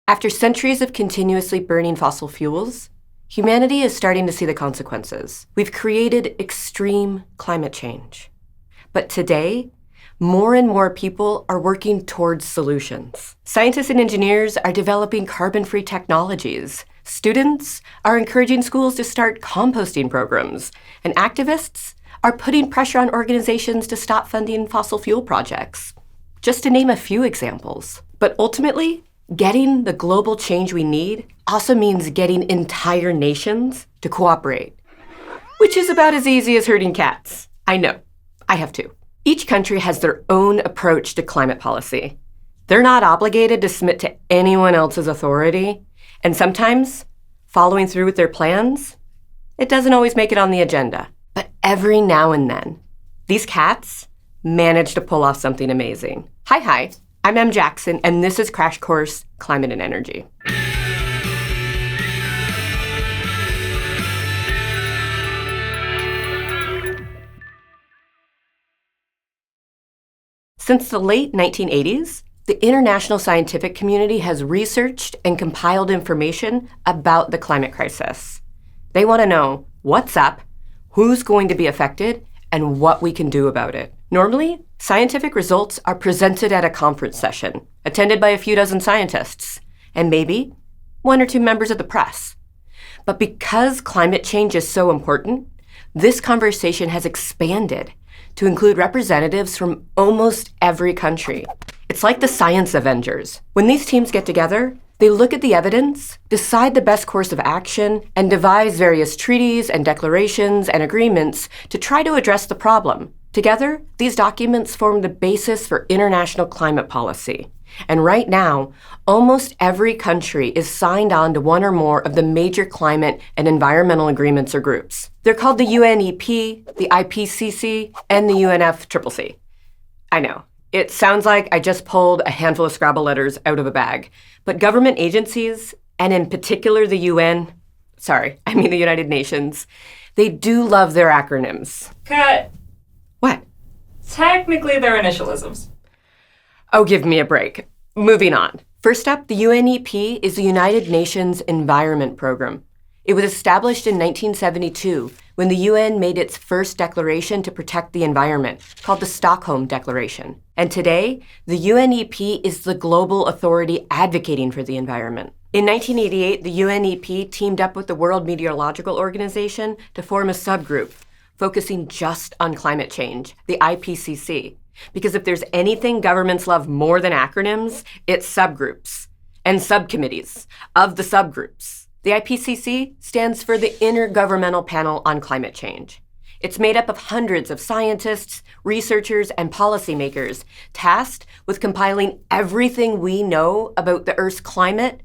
After centuries of continuously burning fossil fuels, humanity is starting to see the consequences. We've created extreme climate change. But today, more and more people are working towards solutions. Scientists and engineers are developing carbon-free technologies. Students are encouraging schools to start composting programs. And activists are putting pressure on organizations to stop funding fossil fuel projects. Just to name a few examples. But ultimately, getting the global change we need also means getting entire nations to cooperate, which is about as easy as herding cats. I know, I have too. Each country has their own approach to climate policy. They're not obligated to submit to anyone else's authority, and sometimes following through with their plans, it doesn't always make it on the agenda. But every now and then, these cats manage to pull off something amazing. Hi, I'm Em Jackson, and this is Crash Course Climate and Energy. Since the late 1980s, the international scientific community has researched and compiled information about the climate crisis. They want to know what's up, who's going to be affected, and what we can do about it. Normally, scientific results are presented at a conference session, attended by a few dozen scientists, and maybe one or two members of the press. But because climate change is so important, this conversation has expanded to include representatives from almost every country. It's like the science Avengers. When these teams get together, they look at the evidence, decide the best course of action, and devise various treaties and declarations and agreements to try to address the problem. Together, these documents form the basis for international climate policy. And right now, almost every country is signed on to one or more of the major climate and environmental agreements or groups. They're called the UNEP, the IPCC, and the UNFCC. I know, it sounds like I just pulled a handful of Scrabble letters out of a bag, but government agencies, and in particular the the United Nations, they do love their acronyms. Cut. What? Technically, they're initialisms. Oh, give me a break. Moving on. First up, the UNEP is the United Nations Environment Program. It was established in 1972 when the UN made its first declaration to protect the environment, called the Stockholm Declaration. And today, the UNEP is the global authority advocating for the environment. In 1988, the UNEP teamed up with the World Meteorological Organization to form a subgroup focusing just on climate change, the IPCC. Because if there's anything governments love more than acronyms, it's subgroups and subcommittees of the subgroups. The IPCC stands for the Intergovernmental Panel on Climate Change. It's made up of hundreds of scientists, researchers, and policymakers tasked with compiling everything we know about the Earth's climate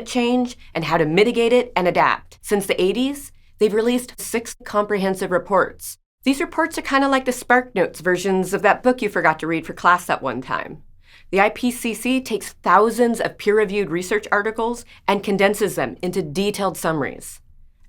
change, and how to mitigate it and adapt. Since the 80s, they've released 6 comprehensive reports. These reports are kind of like the SparkNotes versions of that book you forgot to read for class that one time. The IPCC takes thousands of peer-reviewed research articles and condenses them into detailed summaries.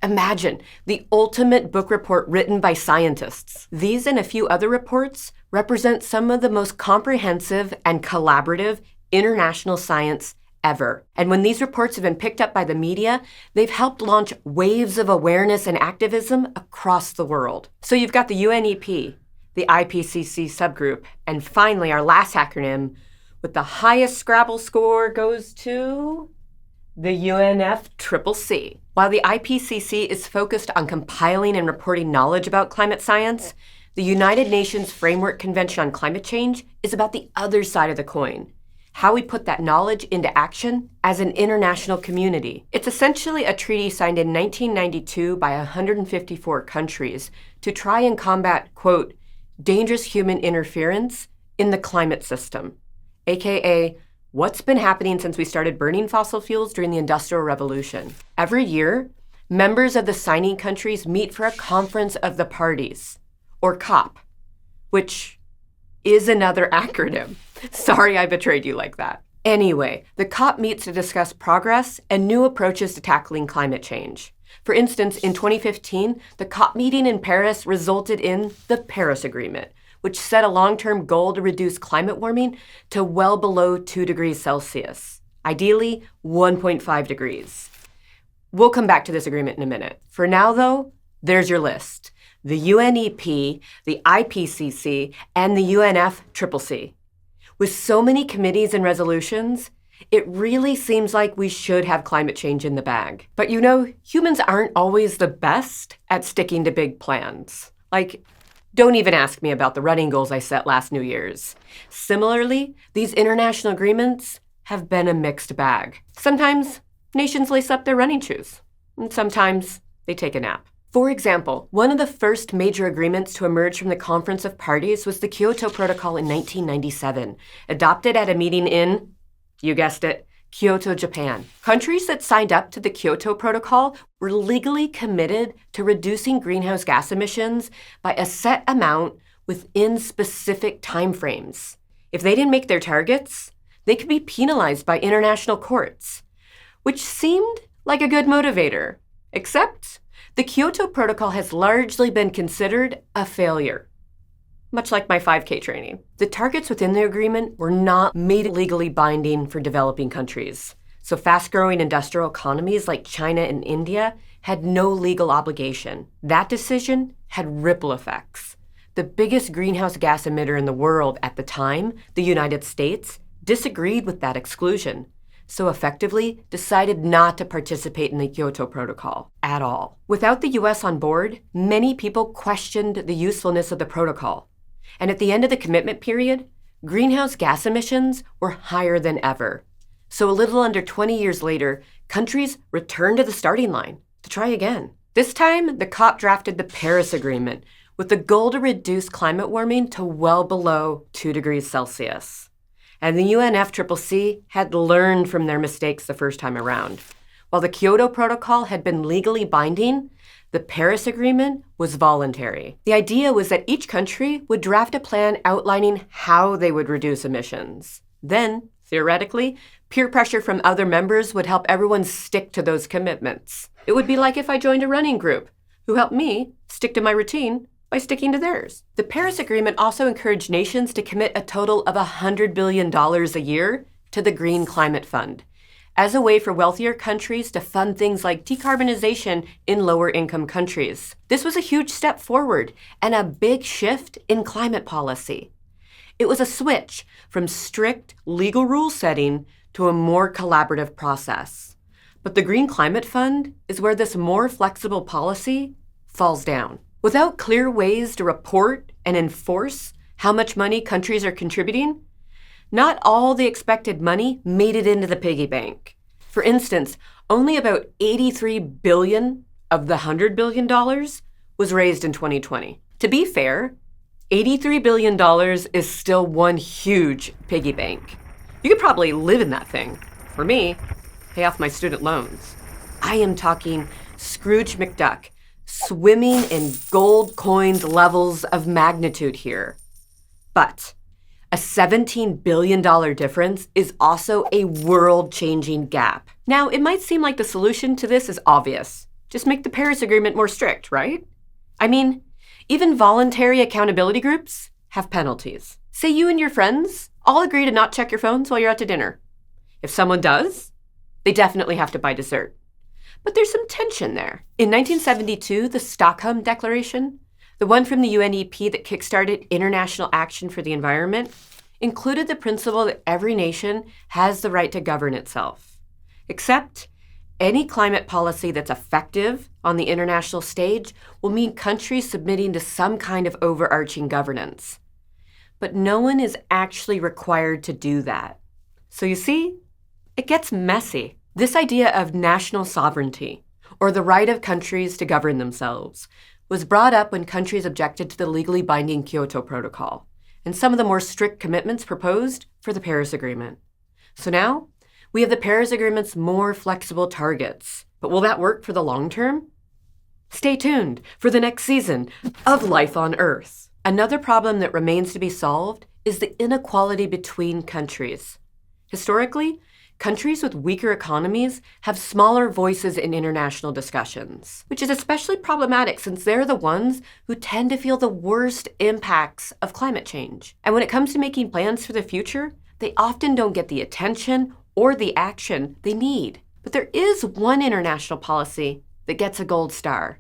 Imagine the ultimate book report written by scientists. These and a few other reports represent some of the most comprehensive and collaborative international science ever. And when these reports have been picked up by the media, they've helped launch waves of awareness and activism across the world. So you've got the UNEP, the IPCC subgroup, and finally our last acronym with the highest Scrabble score goes to the UNFCC. While the IPCC is focused on compiling and reporting knowledge about climate science, the United Nations Framework Convention on Climate Change is about the other side of the coin. How we put that knowledge into action as an international community. It's essentially a treaty signed in 1992 by 154 countries to try and combat, quote, dangerous human interference in the climate system, aka what's been happening since we started burning fossil fuels during the Industrial Revolution. Every year, members of the signing countries meet for a Conference of the Parties, or COP, which is another acronym. Sorry I betrayed you like that. Anyway, the COP meets to discuss progress and new approaches to tackling climate change. For instance, in 2015, the COP meeting in Paris resulted in the Paris Agreement, which set a long-term goal to reduce climate warming to well below 2 degrees Celsius. ideally 1.5 degrees. We'll come back to this agreement in a minute. For now, though, there's your list. The UNEP, the IPCC, and the UNFCCC. With so many committees and resolutions, it really seems like we should have climate change in the bag. But humans aren't always the best at sticking to big plans. Don't even ask me about the running goals I set last New Year's. Similarly, these international agreements have been a mixed bag. Sometimes nations lace up their running shoes, and sometimes they take a nap. For example, one of the first major agreements to emerge from the Conference of Parties was the Kyoto Protocol in 1997, adopted at a meeting in, you guessed it, Kyoto, Japan. Countries that signed up to the Kyoto Protocol were legally committed to reducing greenhouse gas emissions by a set amount within specific timeframes. If they didn't make their targets, they could be penalized by international courts, which seemed like a good motivator, except the Kyoto Protocol has largely been considered a failure, much like my 5K training. The targets within the agreement were not made legally binding for developing countries. So fast-growing industrial economies like China and India had no legal obligation. That decision had ripple effects. The biggest greenhouse gas emitter in the world at the time, the United States, disagreed with that exclusion, so effectively decided not to participate in the Kyoto Protocol at all. Without the US on board, many people questioned the usefulness of the protocol. And at the end of the commitment period, greenhouse gas emissions were higher than ever. So a little under 20 years later, countries returned to the starting line to try again. This time, the COP drafted the Paris Agreement with the goal to reduce climate warming to well below 2 degrees Celsius. And the UNFCCC had learned from their mistakes the first time around. While the Kyoto Protocol had been legally binding, the Paris Agreement was voluntary. The idea was that each country would draft a plan outlining how they would reduce emissions. Then, theoretically, peer pressure from other members would help everyone stick to those commitments. It would be like if I joined a running group, who helped me stick to my routine by sticking to theirs. The Paris Agreement also encouraged nations to commit a total of $100 billion a year to the Green Climate Fund, as a way for wealthier countries to fund things like decarbonization in lower-income countries. This was a huge step forward and a big shift in climate policy. It was a switch from strict legal rule setting to a more collaborative process. But the Green Climate Fund is where this more flexible policy falls down. Without clear ways to report and enforce how much money countries are contributing, not all the expected money made it into the piggy bank. For instance, only about $83 billion of the $100 billion was raised in 2020. To be fair, $83 billion is still one huge piggy bank. You could probably live in that thing. For me, pay off my student loans. I am talking Scrooge McDuck, swimming in gold coins levels of magnitude here. But a $17 billion difference is also a world-changing gap. Now, it might seem like the solution to this is obvious. Just make the Paris Agreement more strict, right? I mean, even voluntary accountability groups have penalties. Say you and your friends all agree to not check your phones while you're out to dinner. If someone does, they definitely have to buy dessert. But there's some tension there. In 1972, the Stockholm Declaration, the one from the UNEP that kickstarted international action for the environment, included the principle that every nation has the right to govern itself. Except, any climate policy that's effective on the international stage will mean countries submitting to some kind of overarching governance. But no one is actually required to do that. So you see, it gets messy. This idea of national sovereignty, or the right of countries to govern themselves, was brought up when countries objected to the legally binding Kyoto Protocol and some of the more strict commitments proposed for the Paris Agreement. So now, we have the Paris Agreement's more flexible targets. But will that work for the long term? Stay tuned for the next season of Life on Earth. Another problem that remains to be solved is the inequality between countries. Historically, countries with weaker economies have smaller voices in international discussions, which is especially problematic since they're the ones who tend to feel the worst impacts of climate change. And when it comes to making plans for the future, they often don't get the attention or the action they need. But there is one international policy that gets a gold star.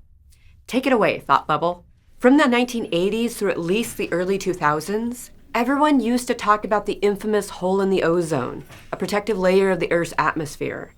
Take it away, Thought Bubble. From the 1980s through at least the early 2000s, everyone used to talk about the infamous hole in the ozone, a protective layer of the Earth's atmosphere.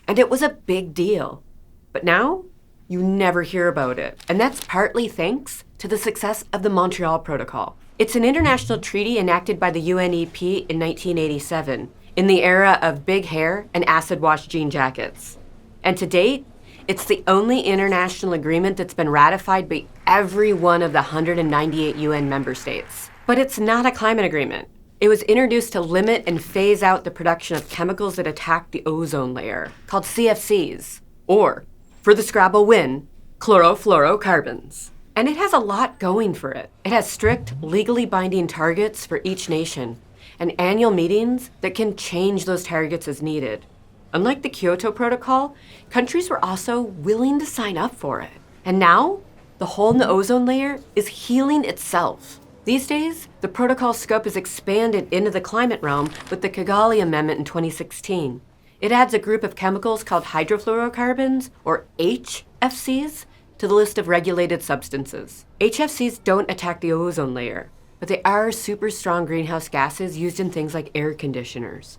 And it was a big deal. But now, you never hear about it. And that's partly thanks to the success of the Montreal Protocol. It's an international treaty enacted by the UNEP in 1987, in the era of big hair and acid-wash jean jackets. And to date, it's the only international agreement that's been ratified by every one of the 198 UN member states. But it's not a climate agreement. It was introduced to limit and phase out the production of chemicals that attack the ozone layer, called CFCs, or, for the Scrabble win, chlorofluorocarbons. And it has a lot going for it. It has strict, legally binding targets for each nation, and annual meetings that can change those targets as needed. Unlike the Kyoto Protocol, countries were also willing to sign up for it. And now, the hole in the ozone layer is healing itself. These days, the protocol's scope is expanded into the climate realm with the Kigali Amendment in 2016. It adds a group of chemicals called hydrofluorocarbons, or HFCs, to the list of regulated substances. HFCs don't attack the ozone layer, but they are super strong greenhouse gases used in things like air conditioners.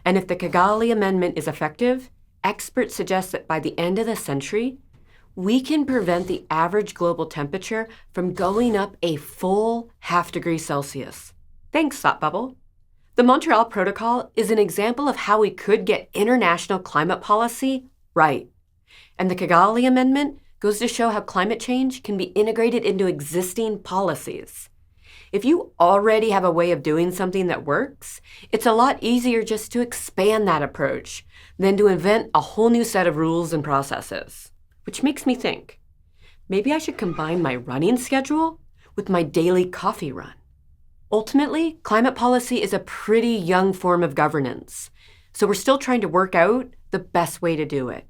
And if the Kigali Amendment is effective, experts suggest that by the end of the century, we can prevent the average global temperature from going up a full 0.5 degrees Celsius. Thanks, Thought Bubble. The Montreal Protocol is an example of how we could get international climate policy right. And the Kigali Amendment goes to show how climate change can be integrated into existing policies. If you already have a way of doing something that works, it's a lot easier just to expand that approach than to invent a whole new set of rules and processes. Which makes me think, maybe I should combine my running schedule with my daily coffee run. Ultimately, climate policy is a pretty young form of governance, so we're still trying to work out the best way to do it.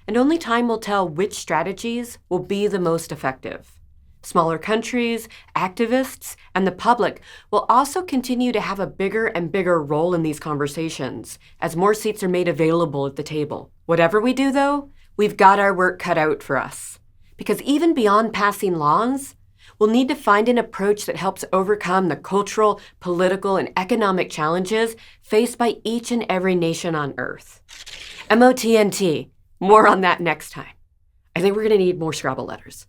And only time will tell which strategies will be the most effective. Smaller countries, activists, and the public will also continue to have a bigger and bigger role in these conversations as more seats are made available at the table. Whatever we do, though, we've got our work cut out for us. Because even beyond passing laws, we'll need to find an approach that helps overcome the cultural, political, and economic challenges faced by each and every nation on Earth. MOTNT. More on that next time. I think we're going to need more Scrabble letters.